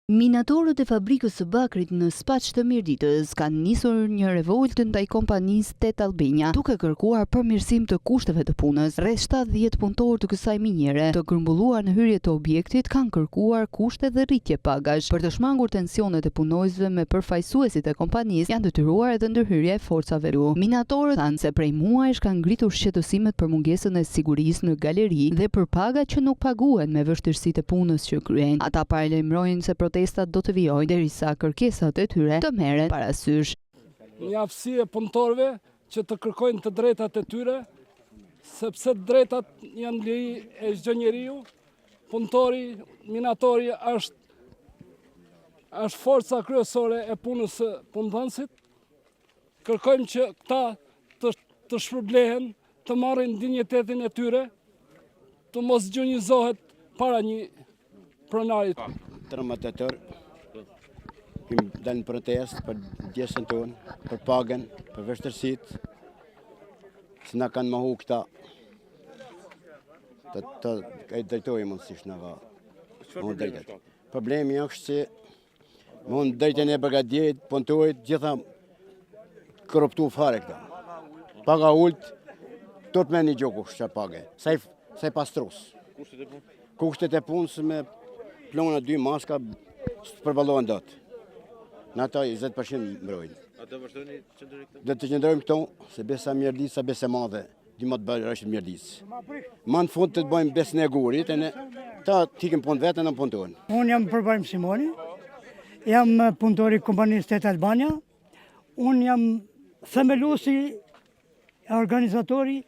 Minatorët e fabrikës së bakrit në Spaç të Mirditës kanë nisur një revoltë ndaj kompanisë Tet Albania, duke kërkuar përmirësim të kushteve të punës. Rreth 70 punëtorë të kësaj miniere, të grumbulluar në hyrje të objektit, kanë kërkuar kushte dhe rritje pagash. Për të shmangur tensionet e punojësve me përfaqësuesit e kompanisë, janë detyruar edhe ndërhyrja e forcave. Minatorët thanë se prej muajsh kanë ngritur shqetësimet për mungesën e sigurisë në galeri dhe për paga që nuk paguhen me vështirësitë e punës që kryejnë. Ata paralajmërojnë se protestat do të vijojnë derisa kërkesat e tyre të merren parasysh. Një aftësi e punëtorëve që të kërkojnë të drejtat e tyre, sepse drejtat janë liri e çdo njeriu. Punëtori, minatori është forca kryesore e punës së punëdhënësit. Kërkojmë që këta të shpërblehen, të marrin dinjitetin e tyre, të mos gjunjëzohet para një pronarit. 13 tetor, kemi dalë në protest për djesën tonë, për pagën, për vështirësitë, që na kanë mohu këta. Të drejtojë mundësisht në va. Problemi është që mund drejtën e brigadierit, punëtorit, gjitha korruptu fare këta. Paga ult, tot me një gjokush që pagë, sa i pastrus. Kushtet e punës me plona 2 maska përballohen dot. Në ata 20% mbrojnë. A do vazhdoni qëndrojnë këto? Do të qëndrojmë këto, se besa Mirdis, sa besa madhe, dy më të bërë është Mirdis. Ma në fund të të bëjmë besën e gurit, ta tikim punë vetën në punëtojnë. Unë jam Përbajmë Simoni, jam punëtori kompanisë Tet Albania, unë jam themeluesi e organizatori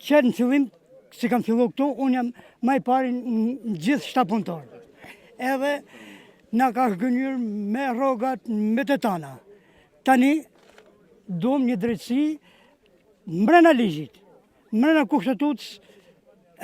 që në fillim si kam fillu këtu, unë jam maj pari në gjithë 7 punëtorë. Edhe na ka shgënjur me rrogat, me të tana. Tani, duhem një drejtësi mbrena ligjit, mbrena kushtetutës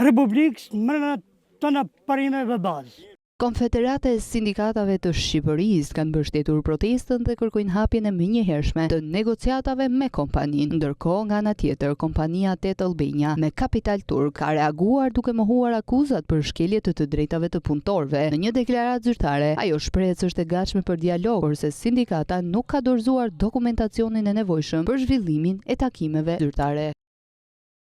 Republikës, mbrena tona parimeve bazë. Konfederata e Sindikatave të Shqipërisë kanë mbështetur protestën dhe kërkojnë hapjen e menjëhershme të negociatave me kompaninë. Ndërkohë, nga ana tjetër, kompania Tet Albania me kapital turk ka reaguar duke mohuar akuzat për shkelje të drejtave të punëtorëve. Në një deklaratë zyrtare, ajo shpreh se është e gatshme për dialog, kurse sindikata nuk ka dorëzuar dokumentacionin e nevojshëm për zhvillimin e takimeve zyrtare.